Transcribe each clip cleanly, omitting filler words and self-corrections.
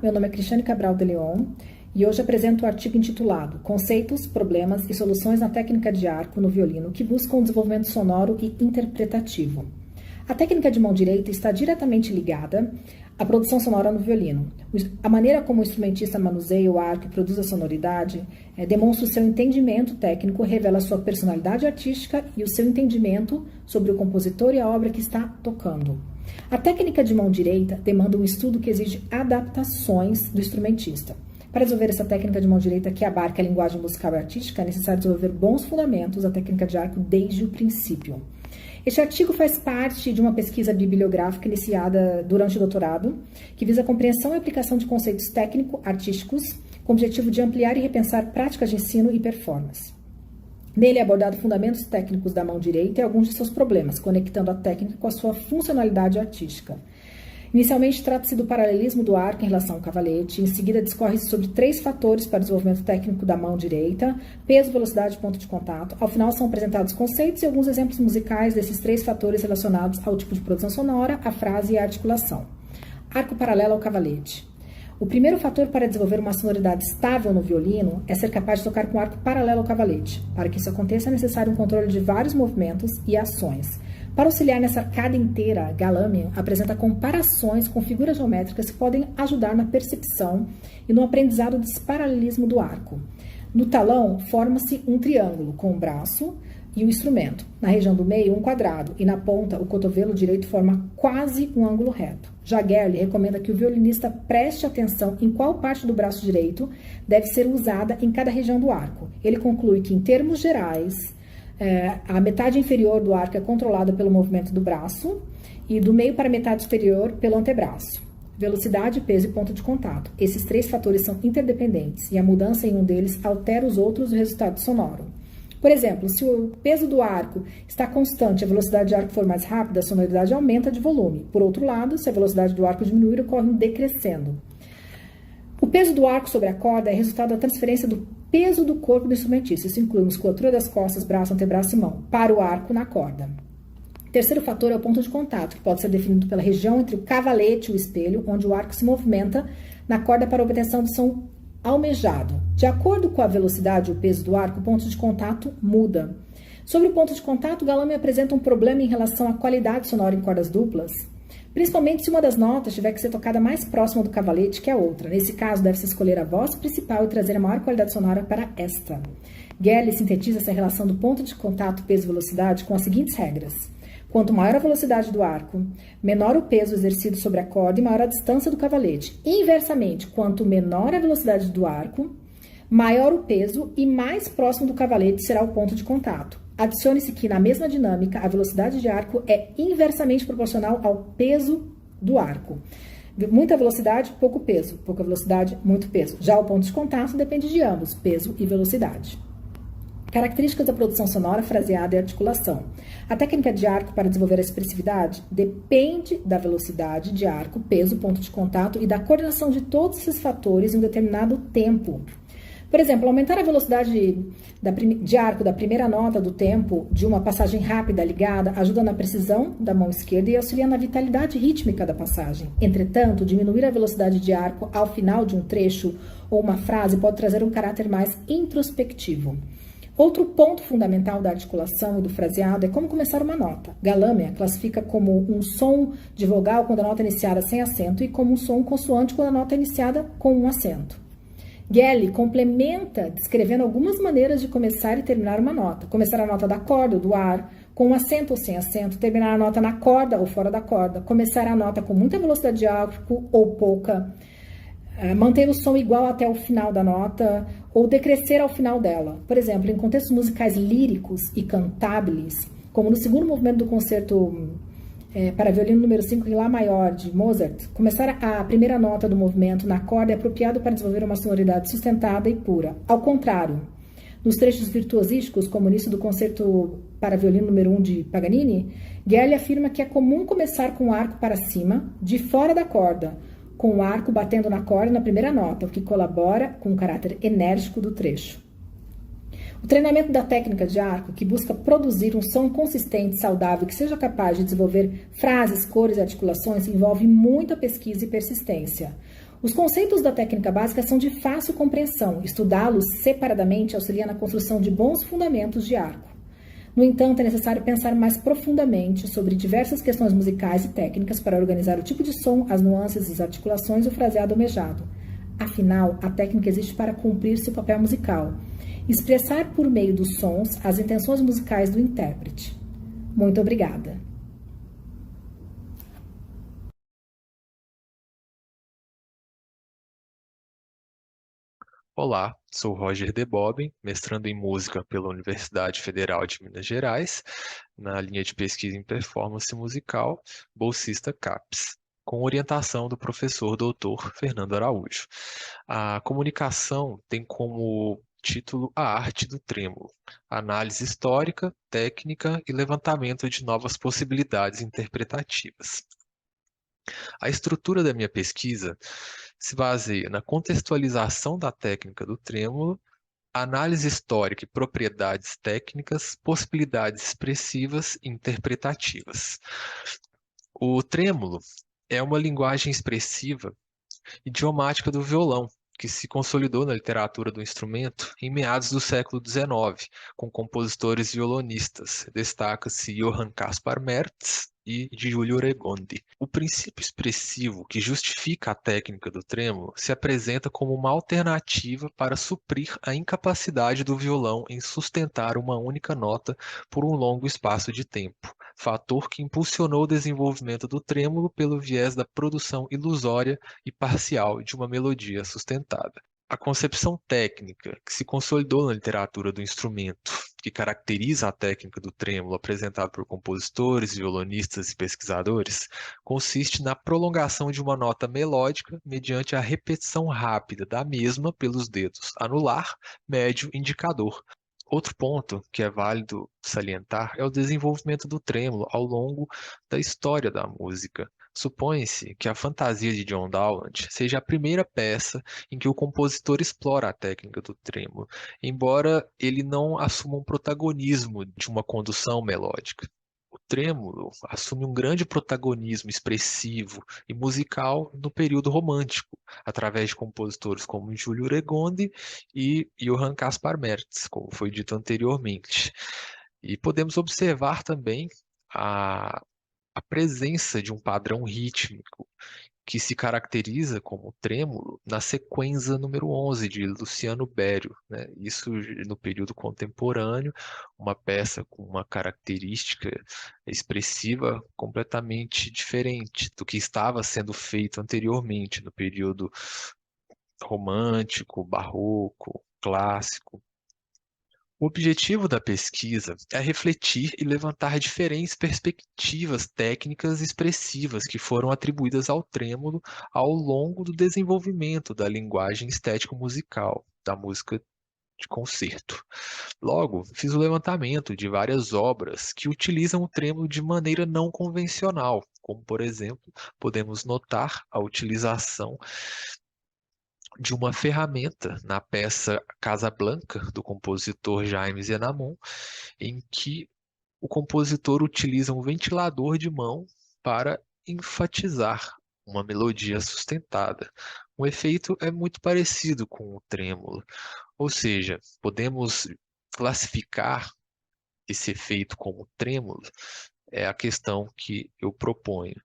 meu nome é Cristiane Cabral de Leon e hoje apresento o artigo intitulado Conceitos, Problemas e Soluções na Técnica de Arco no Violino que buscam o desenvolvimento sonoro e interpretativo. A técnica de mão direita está diretamente ligada à produção sonora no violino. A maneira como o instrumentista manuseia o arco e produz a sonoridade demonstra o seu entendimento técnico, revela a sua personalidade artística e o seu entendimento sobre o compositor e a obra que está tocando. A técnica de mão direita demanda um estudo que exige adaptações do instrumentista. Para desenvolver essa técnica de mão direita que abarca a linguagem musical e artística, é necessário desenvolver bons fundamentos da técnica de arco desde o princípio. Este artigo faz parte de uma pesquisa bibliográfica iniciada durante o doutorado, que visa a compreensão e aplicação de conceitos técnico-artísticos, com o objetivo de ampliar e repensar práticas de ensino e performance. Nele é abordado fundamentos técnicos da mão direita e alguns de seus problemas, conectando a técnica com a sua funcionalidade artística. Inicialmente, trata-se do paralelismo do arco em relação ao cavalete. Em seguida, discorre-se sobre 3 fatores para o desenvolvimento técnico da mão direita: peso, velocidade e ponto de contato. Ao final, são apresentados conceitos e alguns exemplos musicais desses 3 fatores relacionados ao tipo de produção sonora, a frase e a articulação. Arco paralelo ao cavalete. O primeiro fator para desenvolver uma sonoridade estável no violino é ser capaz de tocar com arco paralelo ao cavalete. Para que isso aconteça, é necessário um controle de vários movimentos e ações. Para auxiliar nessa arcada inteira, Galamian apresenta comparações com figuras geométricas que podem ajudar na percepção e no aprendizado desse paralelismo do arco. No talão, forma-se um triângulo com o braço e o instrumento. Na região do meio, um quadrado, e na ponta, o cotovelo direito forma quase um ângulo reto. Já Gerli recomenda que o violinista preste atenção em qual parte do braço direito deve ser usada em cada região do arco. Ele conclui que, em termos gerais, a metade inferior do arco é controlada pelo movimento do braço e do meio para a metade superior pelo antebraço. Velocidade, peso e ponto de contato. Esses 3 fatores são interdependentes e a mudança em um deles altera os outros do resultado sonoro. Por exemplo, se o peso do arco está constante e a velocidade de arco for mais rápida, a sonoridade aumenta de volume. Por outro lado, se a velocidade do arco diminuir, ocorre um decrescendo. O peso do arco sobre a corda é resultado da transferência do peso do corpo do instrumentista. Isso inclui musculatura das costas, braço, antebraço e mão, para o arco na corda. O terceiro fator é o ponto de contato, que pode ser definido pela região entre o cavalete e o espelho, onde o arco se movimenta na corda para a obtenção do som almejado. De acordo com a velocidade e o peso do arco, o ponto de contato muda. Sobre o ponto de contato, Galamian apresenta um problema em relação à qualidade sonora em cordas duplas, principalmente se uma das notas tiver que ser tocada mais próxima do cavalete que a outra. Nesse caso, deve-se escolher a voz principal e trazer a maior qualidade sonora para esta. Gerli sintetiza essa relação do ponto de contato peso-velocidade com as seguintes regras. Quanto maior a velocidade do arco, menor o peso exercido sobre a corda e maior a distância do cavalete. Inversamente, quanto menor a velocidade do arco, maior o peso e mais próximo do cavalete será o ponto de contato. Adicione-se que, na mesma dinâmica, a velocidade de arco é inversamente proporcional ao peso do arco. Muita velocidade, pouco peso. Pouca velocidade, muito peso. Já o ponto de contato depende de ambos, peso e velocidade. Características da produção sonora, fraseada e articulação. A técnica de arco para desenvolver a expressividade depende da velocidade de arco, peso, ponto de contato e da coordenação de todos esses fatores em um determinado tempo. Por exemplo, aumentar a velocidade de arco da primeira nota do tempo de uma passagem rápida ligada ajuda na precisão da mão esquerda e auxilia na vitalidade rítmica da passagem. Entretanto, diminuir a velocidade de arco ao final de um trecho ou uma frase pode trazer um caráter mais introspectivo. Outro ponto fundamental da articulação e do fraseado é como começar uma nota. Galamian classifica como um som de vogal quando a nota é iniciada sem acento e como um som consoante quando a nota é iniciada com um acento. Gerli complementa descrevendo algumas maneiras de começar e terminar uma nota. Começar a nota da corda ou do ar, com um acento ou sem acento, terminar a nota na corda ou fora da corda, começar a nota com muita velocidade de arco ou pouca, manter o som igual até o final da nota ou decrescer ao final dela. Por exemplo, em contextos musicais líricos e cantáveis, como no segundo movimento do concerto para violino número 5 em Lá maior de Mozart, começar a primeira nota do movimento na corda é apropriado para desenvolver uma sonoridade sustentada e pura. Ao contrário, nos trechos virtuosísticos, como o início do concerto para violino número 1 de Paganini, Gerli afirma que é comum começar com o arco para cima, de fora da corda, com o arco batendo na corda na primeira nota, o que colabora com o caráter enérgico do trecho. O treinamento da técnica de arco, que busca produzir um som consistente, saudável, que seja capaz de desenvolver frases, cores e articulações, envolve muita pesquisa e persistência. Os conceitos da técnica básica são de fácil compreensão. Estudá-los separadamente auxilia na construção de bons fundamentos de arco. No entanto, é necessário pensar mais profundamente sobre diversas questões musicais e técnicas para organizar o tipo de som, as nuances, as articulações e o fraseado almejado. Afinal, a técnica existe para cumprir seu papel musical, expressar por meio dos sons as intenções musicais do intérprete. Muito obrigada. Olá, sou Roger Deboben, mestrando em música pela Universidade Federal de Minas Gerais, na linha de pesquisa em performance musical, bolsista CAPES, com orientação do professor doutor Fernando Araújo. A comunicação tem como título A Arte do Trêmulo, análise histórica, técnica e levantamento de novas possibilidades interpretativas. A estrutura da minha pesquisa se baseia na contextualização da técnica do trêmulo, análise histórica e propriedades técnicas, possibilidades expressivas e interpretativas. O trêmulo é uma linguagem expressiva idiomática do violão, que se consolidou na literatura do instrumento em meados do século XIX, com compositores violonistas. Destaca-se Johann Caspar Merz e Giulio Regondi. O princípio expressivo que justifica a técnica do trêmulo se apresenta como uma alternativa para suprir a incapacidade do violão em sustentar uma única nota por um longo espaço de tempo, fator que impulsionou o desenvolvimento do trêmulo pelo viés da produção ilusória e parcial de uma melodia sustentada. A concepção técnica que se consolidou na literatura do instrumento, que caracteriza a técnica do trêmulo apresentada por compositores, violonistas e pesquisadores, consiste na prolongação de uma nota melódica mediante a repetição rápida da mesma pelos dedos anular, médio e indicador. Outro ponto que é válido salientar é o desenvolvimento do trêmulo ao longo da história da música. Supõe-se que a Fantasia de John Dowland seja a primeira peça em que o compositor explora a técnica do trêmulo, embora ele não assuma um protagonismo de uma condução melódica. O trêmulo assume um grande protagonismo expressivo e musical no período romântico, através de compositores como Giulio Regondi e Johann Caspar Merz, como foi dito anteriormente. E podemos observar também a, a presença de um padrão rítmico que se caracteriza como trêmulo na sequência número 11 de Luciano Berio, né? Isso no período contemporâneo, uma peça com uma característica expressiva completamente diferente do que estava sendo feito anteriormente no período romântico, barroco, clássico. O objetivo da pesquisa é refletir e levantar diferentes perspectivas técnicas expressivas que foram atribuídas ao trêmulo ao longo do desenvolvimento da linguagem estético-musical, da música de concerto. Logo, fiz o levantamento de várias obras que utilizam o trêmulo de maneira não convencional, como, por exemplo, podemos notar a utilização de uma ferramenta na peça Casablanca, do compositor Jaime Enamon, em que o compositor utiliza um ventilador de mão para enfatizar uma melodia sustentada. O efeito é muito parecido com o trêmulo, ou seja, podemos classificar esse efeito como trêmulo, é a questão que eu proponho.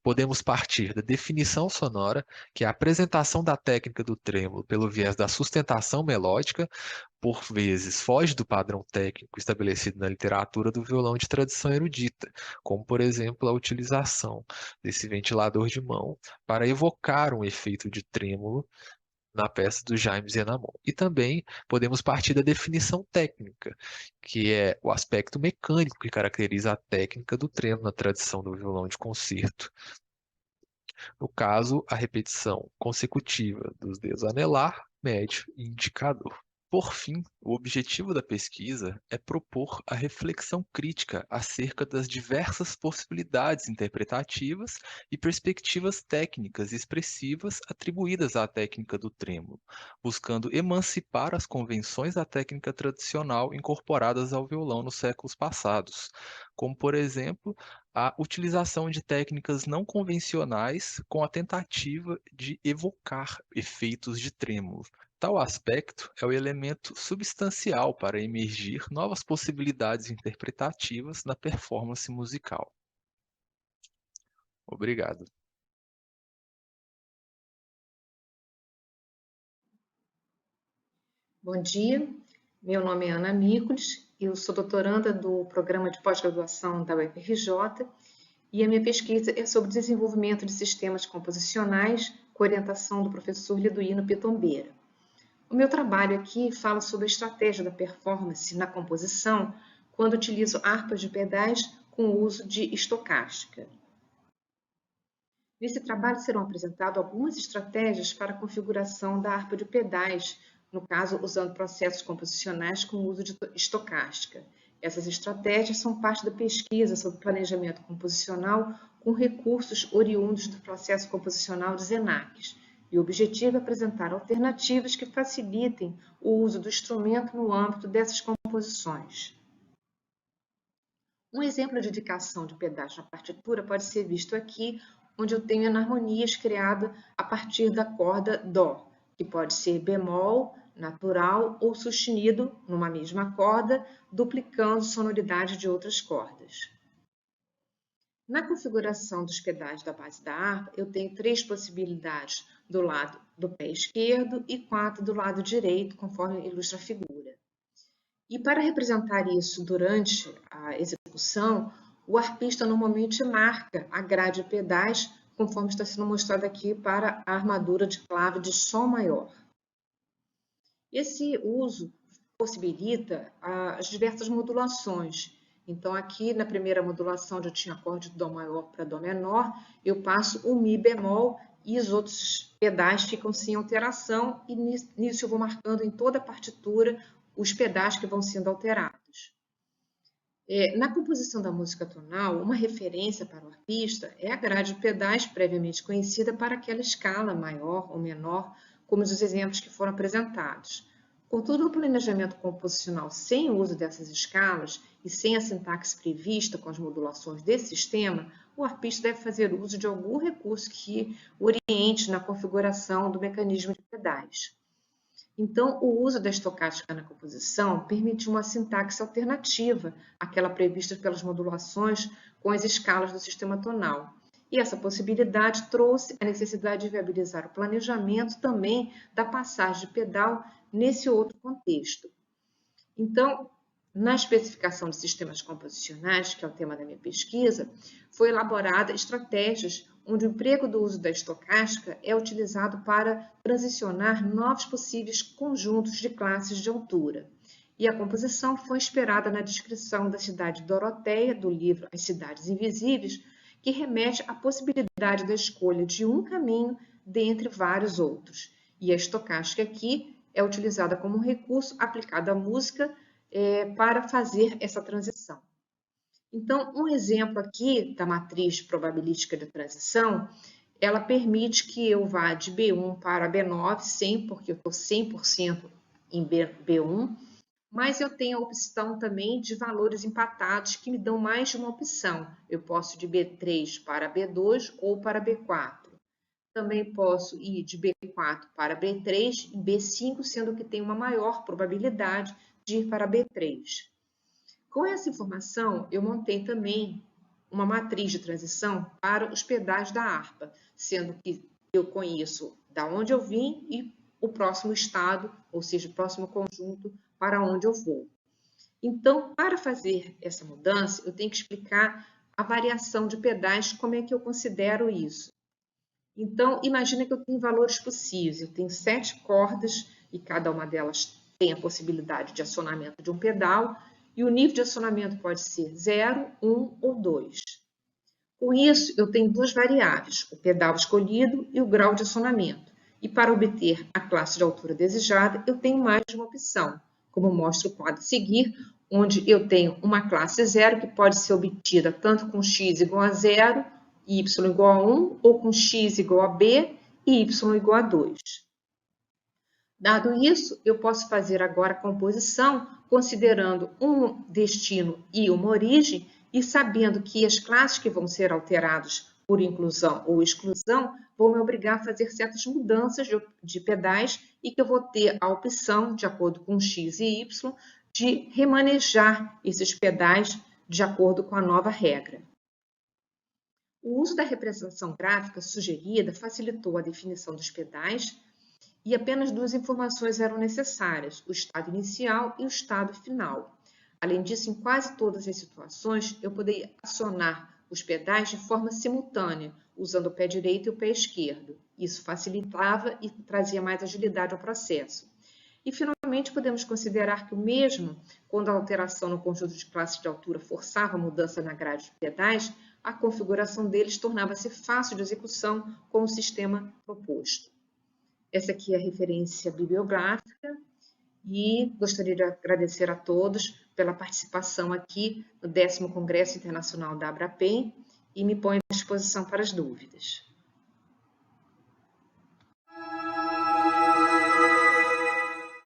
Podemos partir da definição sonora, que é a apresentação da técnica do trêmulo pelo viés da sustentação melódica, por vezes foge do padrão técnico estabelecido na literatura do violão de tradição erudita, como, por exemplo, a utilização desse ventilador de mão para evocar um efeito de trêmulo na peça do Jaime Enamon. E também podemos partir da definição técnica, que é o aspecto mecânico que caracteriza a técnica do trêmulo na tradição do violão de concerto. No caso, a repetição consecutiva dos dedos anelar, médio e indicador. Por fim, o objetivo da pesquisa é propor a reflexão crítica acerca das diversas possibilidades interpretativas e perspectivas técnicas e expressivas atribuídas à técnica do trêmulo, buscando emancipar as convenções da técnica tradicional incorporadas ao violão nos séculos passados, como, por exemplo, a utilização de técnicas não convencionais com a tentativa de evocar efeitos de trêmulo. Tal aspecto é o elemento substancial para emergir novas possibilidades interpretativas na performance musical. Obrigado. Bom dia, meu nome é Ana Mícolis, eu sou doutoranda do programa de pós-graduação da UFRJ e a minha pesquisa é sobre desenvolvimento de sistemas composicionais com orientação do professor Liduíno Pitombeira. O meu trabalho aqui fala sobre a estratégia da performance na composição quando utilizo harpas de pedais com o uso de estocástica. Nesse trabalho serão apresentadas algumas estratégias para a configuração da harpa de pedais, no caso, usando processos composicionais com o uso de estocástica. Essas estratégias são parte da pesquisa sobre planejamento composicional com recursos oriundos do processo composicional de Xenakis. E o objetivo é apresentar alternativas que facilitem o uso do instrumento no âmbito dessas composições. Um exemplo de indicação de pedais na partitura pode ser visto aqui, onde eu tenho enarmonias criadas a partir da corda Dó, que pode ser bemol, natural ou sustenido numa mesma corda, duplicando sonoridade de outras cordas. Na configuração dos pedais da base da harpa, eu tenho 3 possibilidades do lado do pé esquerdo e 4 do lado direito, conforme ilustra a figura. E para representar isso durante a execução, o harpista normalmente marca a grade de pedais, conforme está sendo mostrado aqui para a armadura de clave de Sol maior. Esse uso possibilita as diversas modulações. Então, aqui na primeira modulação, onde eu tinha acorde de Dó maior para Dó menor, eu passo o Mi bemol e os outros pedais ficam sem alteração, e nisso eu vou marcando em toda a partitura os pedais que vão sendo alterados. Na composição da música tonal, uma referência para o arpista é a grade de pedais previamente conhecida para aquela escala maior ou menor, como os exemplos que foram apresentados. Contudo, no planejamento composicional sem o uso dessas escalas e sem a sintaxe prevista com as modulações desse sistema, o arpista deve fazer uso de algum recurso que oriente na configuração do mecanismo de pedais. Então, o uso da estocástica na composição permite uma sintaxe alternativa àquela prevista pelas modulações com as escalas do sistema tonal. E essa possibilidade trouxe a necessidade de viabilizar o planejamento também da passagem de pedal nesse outro contexto. Então, na especificação de sistemas composicionais, que é o tema da minha pesquisa, foi elaborada estratégias onde o emprego do uso da estocástica é utilizado para transicionar novos possíveis conjuntos de classes de altura. E a composição foi inspirada na descrição da cidade de Doroteia, do livro As Cidades Invisíveis, que remete à possibilidade da escolha de um caminho dentre vários outros. E a estocástica aqui é utilizada como um recurso aplicado à música para fazer essa transição. Então, um exemplo aqui da matriz probabilística de transição, ela permite que eu vá de B1 para B9, porque eu estou 100% em B1, mas eu tenho a opção também de valores empatados que me dão mais de uma opção. Eu posso ir de B3 para B2 ou para B4. Também posso ir de B4 para B3 e B5, sendo que tem uma maior probabilidade de ir para B3. Com essa informação, eu montei também uma matriz de transição para os pedais da harpa, sendo que eu conheço da onde eu vim e o próximo estado, ou seja, o próximo conjunto para onde eu vou. Então, para fazer essa mudança, eu tenho que explicar a variação de pedais, como é que eu considero isso. Então, imagina que eu tenho valores possíveis, eu tenho 7 cordas e cada uma delas tem a possibilidade de acionamento de um pedal, e o nível de acionamento pode ser 0, 1 ou 2. Com isso, eu tenho 2 variáveis, o pedal escolhido e o grau de acionamento. E para obter a classe de altura desejada, eu tenho mais de uma opção, como mostra o quadro a seguir, onde eu tenho uma classe 0 que pode ser obtida tanto com x igual a 0, y igual a 1, ou com x igual a b e y igual a 2. Dado isso, eu posso fazer agora a composição considerando um destino e uma origem e sabendo que as classes que vão ser alteradas por inclusão ou exclusão vão me obrigar a fazer certas mudanças de pedais e que eu vou ter a opção, de acordo com X e Y, de remanejar esses pedais de acordo com a nova regra. O uso da representação gráfica sugerida facilitou a definição dos pedais e apenas duas informações eram necessárias, o estado inicial e o estado final. Além disso, em quase todas as situações, eu poderia acionar os pedais de forma simultânea, usando o pé direito e o pé esquerdo. Isso facilitava e trazia mais agilidade ao processo. E, finalmente, podemos considerar que, mesmo quando a alteração no conjunto de classes de altura forçava a mudança na grade de pedais, a configuração deles tornava-se fácil de execução com o sistema proposto. Essa aqui é a referência bibliográfica e gostaria de agradecer a todos pela participação aqui no 10º Congresso Internacional da Abrapem e me ponho à disposição para as dúvidas.